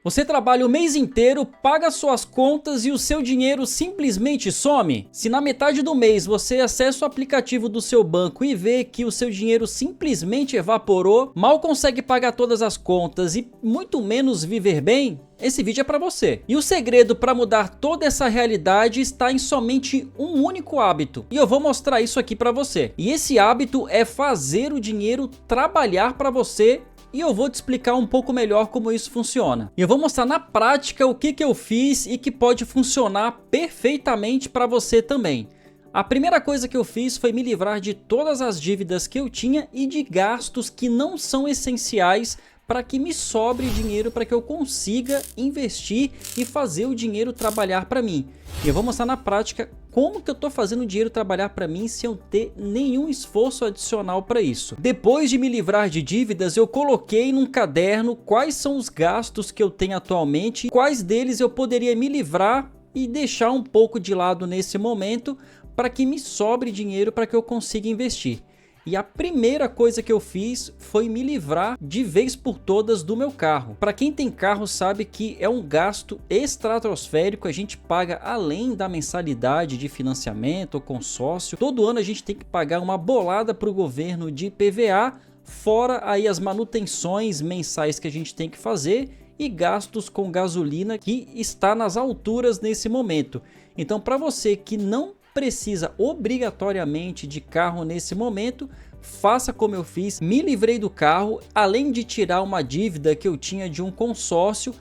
Você trabalha o mês inteiro, paga suas contas e o seu dinheiro simplesmente some? Se na metade do mês você acessa o aplicativo do seu banco e vê que o seu dinheiro simplesmente evaporou, mal consegue pagar todas as contas e muito menos viver bem, esse vídeo é para você. E o segredo para mudar toda essa realidade está em somente um único hábito. E eu vou mostrar isso aqui para você. E esse hábito é fazer o dinheiro trabalhar para você. E eu vou te explicar um pouco melhor como isso funciona. E eu vou mostrar na prática o que eu fiz e que pode funcionar perfeitamente para você também. A primeira coisa que eu fiz foi me livrar de todas as dívidas que eu tinha e de gastos que não são essenciais para que me sobre dinheiro para que eu consiga investir e fazer o dinheiro trabalhar para mim. E eu vou mostrar na prática como que eu estou fazendo o dinheiro trabalhar para mim sem eu ter nenhum esforço adicional para isso. Depois de me livrar de dívidas, eu coloquei num caderno quais são os gastos que eu tenho atualmente, quais deles eu poderia me livrar e deixar um pouco de lado nesse momento para que me sobre dinheiro para que eu consiga investir. E a primeira coisa que eu fiz foi me livrar de vez por todas do meu carro. Para quem tem carro sabe que é um gasto estratosférico, a gente paga além da mensalidade de financiamento ou consórcio. Todo ano a gente tem que pagar uma bolada para o governo de IPVA, fora aí as manutenções mensais que a gente tem que fazer e gastos com gasolina que está nas alturas nesse momento. Então, para você que não precisa obrigatoriamente de carro nesse momento, faça como eu fiz, me livrei do carro, além de tirar uma dívida que eu tinha de um consórcio,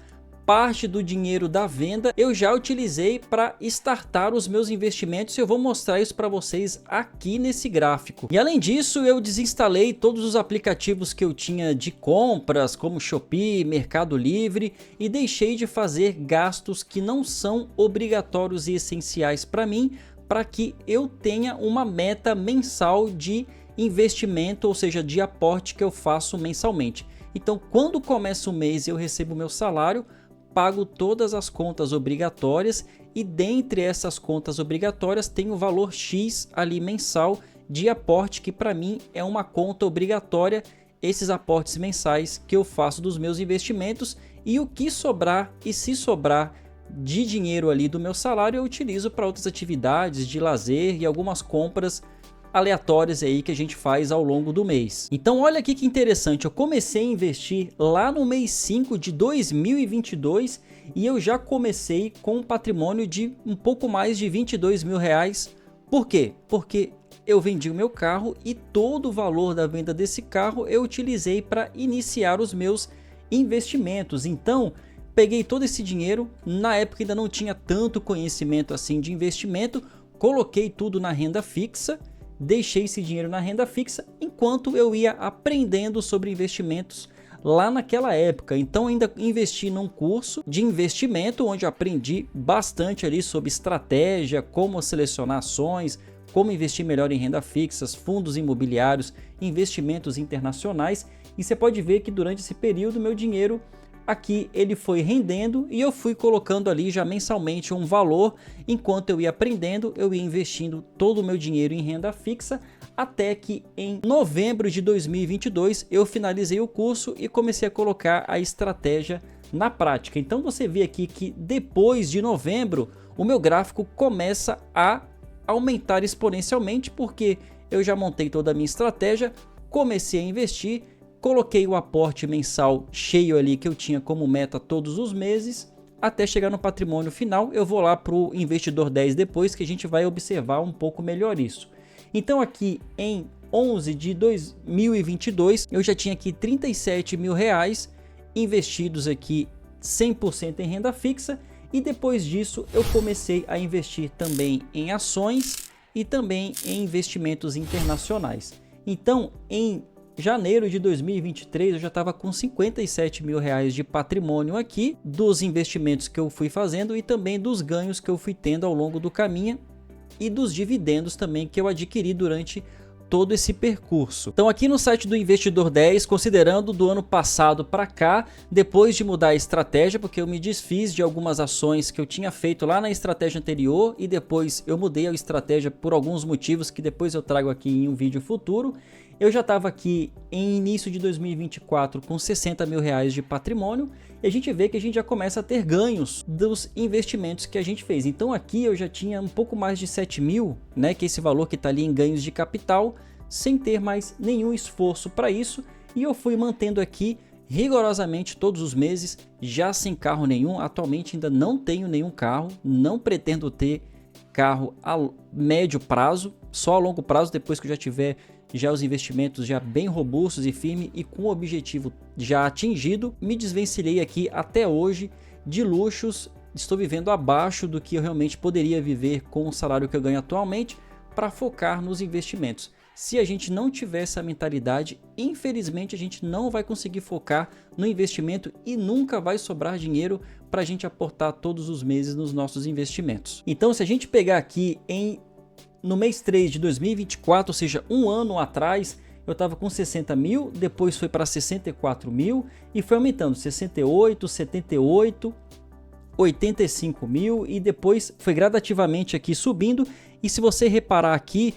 parte do dinheiro da venda eu já utilizei para startar os meus investimentos e eu vou mostrar isso para vocês aqui nesse gráfico. E além disso, eu desinstalei todos os aplicativos que eu tinha de compras, como Shopee, Mercado Livre, e deixei de fazer gastos que não são obrigatórios e essenciais para mim, para que eu tenha uma meta mensal de investimento, ou seja, de aporte que eu faço mensalmente. Então, quando começa o mês e eu recebo meu salário, pago todas as contas obrigatórias e dentre essas contas obrigatórias tem o valor X ali mensal de aporte, que para mim é uma conta obrigatória, esses aportes mensais que eu faço dos meus investimentos, e o que sobrar, e se sobrar de dinheiro ali do meu salário, eu utilizo para outras atividades de lazer e algumas compras aleatórias aí que a gente faz ao longo do mês. Então olha aqui que interessante, eu comecei a investir lá no mês 5 de 2022 e eu já comecei com um patrimônio de um pouco mais de 22 mil reais. Por quê? Porque eu vendi o meu carro e todo o valor da venda desse carro eu utilizei para iniciar os meus investimentos. Então peguei todo esse dinheiro, na época ainda não tinha tanto conhecimento assim de investimento, coloquei tudo na renda fixa, deixei esse dinheiro na renda fixa enquanto eu ia aprendendo sobre investimentos lá naquela época. Então ainda investi num curso de investimento onde eu aprendi bastante ali sobre estratégia, como selecionar ações, como investir melhor em renda fixas, fundos imobiliários, investimentos internacionais, e você pode ver que durante esse período meu dinheiro aqui ele foi rendendo e eu fui colocando ali já mensalmente um valor. Enquanto eu ia aprendendo, eu ia investindo todo o meu dinheiro em renda fixa, até que em novembro de 2022 eu finalizei o curso e comecei a colocar a estratégia na prática. Então você vê aqui que depois de novembro o meu gráfico começa a aumentar exponencialmente, porque eu já montei toda a minha estratégia, comecei a investir, coloquei o aporte mensal cheio ali que eu tinha como meta todos os meses, até chegar no patrimônio final. Eu vou lá para o investidor 10 depois, que a gente vai observar um pouco melhor isso. Então aqui em 11 de 2022 eu já tinha aqui 37 mil reais investidos aqui 100% em renda fixa, e depois disso eu comecei a investir também em ações e também em investimentos internacionais. Então em janeiro de 2023 eu já estava com 57 mil reais de patrimônio aqui, dos investimentos que eu fui fazendo e também dos ganhos que eu fui tendo ao longo do caminho e dos dividendos também que eu adquiri durante todo esse percurso. Então aqui no site do Investidor 10, considerando do ano passado para cá, depois de mudar a estratégia, porque eu me desfiz de algumas ações que eu tinha feito lá na estratégia anterior e depois eu mudei a estratégia por alguns motivos que depois eu trago aqui em um vídeo futuro. Eu já estava aqui em início de 2024 com 60 mil reais de patrimônio e a gente vê que a gente já começa a ter ganhos dos investimentos que a gente fez. Então aqui eu já tinha um pouco mais de 7 mil, né, que é esse valor que está ali em ganhos de capital, sem ter mais nenhum esforço para isso, e eu fui mantendo aqui rigorosamente todos os meses, já sem carro nenhum. Atualmente ainda não tenho nenhum carro, não pretendo ter carro a médio prazo, só a longo prazo, depois que eu já tiver já os investimentos já bem robustos e firmes e com o objetivo já atingido. Me desvencilhei aqui até hoje de luxos, estou vivendo abaixo do que eu realmente poderia viver com o salário que eu ganho atualmente, para focar nos investimentos. Se a gente não tiver essa mentalidade, infelizmente a gente não vai conseguir focar no investimento e nunca vai sobrar dinheiro para a gente aportar todos os meses nos nossos investimentos. Então, se a gente pegar aqui no mês 3 de 2024, ou seja, um ano atrás, eu estava com 60 mil, depois foi para 64 mil e foi aumentando 68, 78, 85 mil e depois foi gradativamente aqui subindo. E se você reparar aqui,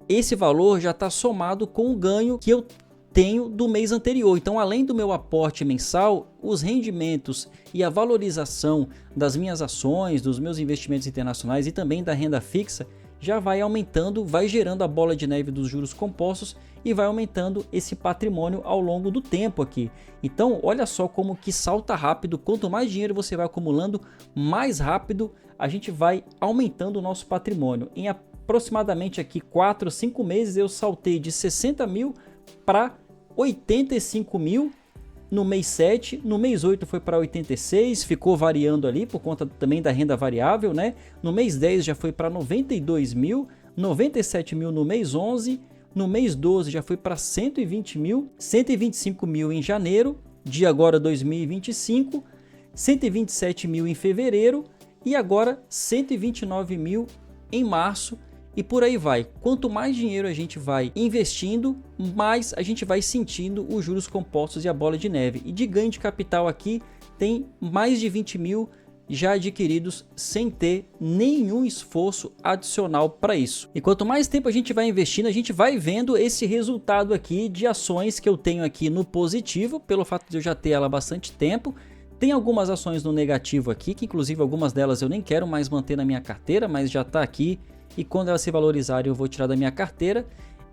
esse valor já está somado com o ganho que eu tenho do mês anterior. Então, além do meu aporte mensal, os rendimentos e a valorização das minhas ações, dos meus investimentos internacionais e também da renda fixa já vai aumentando, vai gerando a bola de neve dos juros compostos e vai aumentando esse patrimônio ao longo do tempo aqui. Então, olha só como que salta rápido. Quanto mais dinheiro você vai acumulando, mais rápido a gente vai aumentando o nosso patrimônio. Em aproximadamente aqui 4, 5 meses eu saltei de 60 mil para 85 mil no mês 7, no mês 8 foi para 86, ficou variando ali por conta também da renda variável, né? No mês 10 já foi para 92 mil, 97 mil no mês 11, no mês 12 já foi para 120 mil, 125 mil em janeiro de agora 2025, 127 mil em fevereiro e agora 129 mil em março. E por aí vai. Quanto mais dinheiro a gente vai investindo, mais a gente vai sentindo os juros compostos e a bola de neve. E de ganho de capital aqui tem mais de 20 mil já adquiridos sem ter nenhum esforço adicional para isso. E quanto mais tempo a gente vai investindo, a gente vai vendo esse resultado aqui de ações que eu tenho aqui no positivo, pelo fato de eu já ter ela há bastante tempo. Tem algumas ações no negativo aqui, que inclusive algumas delas eu nem quero mais manter na minha carteira, mas já está aqui. E quando elas se valorizarem eu vou tirar da minha carteira.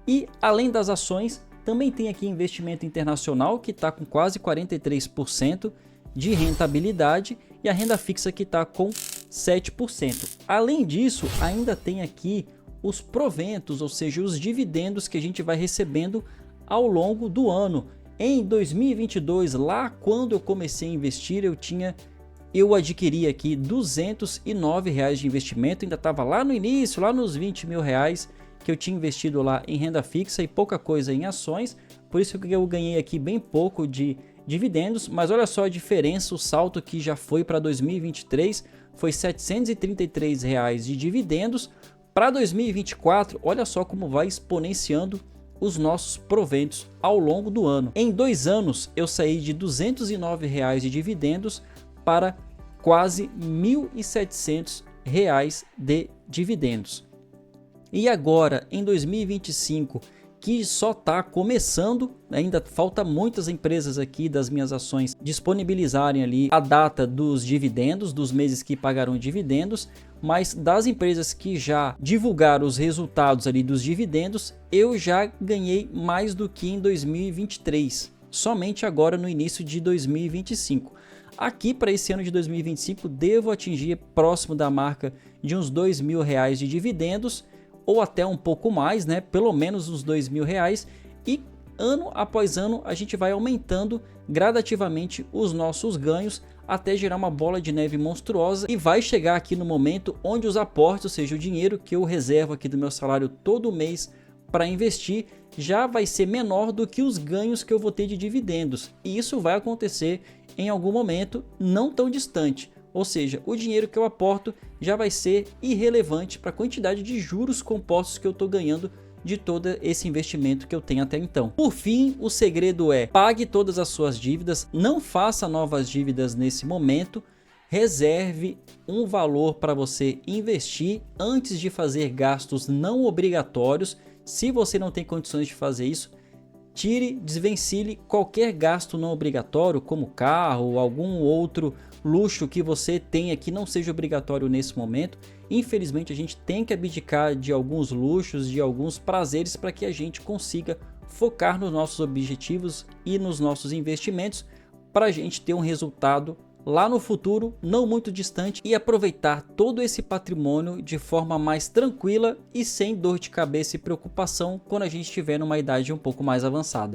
E além das ações, também tem aqui investimento internacional que está com quase 43% de rentabilidade e a renda fixa que está com 7%. Além disso, ainda tem aqui os proventos, ou seja, os dividendos que a gente vai recebendo ao longo do ano. Em 2022, lá quando eu comecei a investir, eu adquiri aqui R$ 209 de investimento, ainda estava lá no início, lá nos 20 mil reais que eu tinha investido lá em renda fixa e pouca coisa em ações, por isso que eu ganhei aqui bem pouco de dividendos, mas olha só a diferença, o salto que já foi para 2023 foi R$ 733 de dividendos, para 2024 olha só como vai exponenciando os nossos proventos ao longo do ano. Em 2 anos eu saí de R$ 209 de dividendos para quase R$ 1.700 de dividendos. E agora, em 2025, que só está começando, ainda falta muitas empresas aqui das minhas ações disponibilizarem ali a data dos dividendos, dos meses que pagarão dividendos, mas das empresas que já divulgaram os resultados ali dos dividendos, eu já ganhei mais do que em 2023, somente agora no início de 2025. Aqui para esse ano de 2025 devo atingir próximo da marca de uns R$ 2.000 de dividendos ou até um pouco mais, né? Pelo menos uns R$ 2.000 e ano após ano a gente vai aumentando gradativamente os nossos ganhos até gerar uma bola de neve monstruosa e vai chegar aqui no momento onde os aportes, ou seja, o dinheiro que eu reservo aqui do meu salário todo mês para investir já vai ser menor do que os ganhos que eu vou ter de dividendos, e isso vai acontecer em algum momento não tão distante, ou seja, o dinheiro que eu aporto já vai ser irrelevante para a quantidade de juros compostos que eu estou ganhando de todo esse investimento que eu tenho até então. Por fim, o segredo é: pague todas as suas dívidas, não faça novas dívidas nesse momento, reserve um valor para você investir antes de fazer gastos não obrigatórios. Se você não tem condições de fazer isso, tire, desvencilhe qualquer gasto não obrigatório, como carro ou algum outro luxo que você tenha que não seja obrigatório nesse momento. Infelizmente a gente tem que abdicar de alguns luxos, de alguns prazeres para que a gente consiga focar nos nossos objetivos e nos nossos investimentos para a gente ter um resultado lá no futuro, não muito distante, e aproveitar todo esse patrimônio de forma mais tranquila e sem dor de cabeça e preocupação quando a gente estiver numa idade um pouco mais avançada.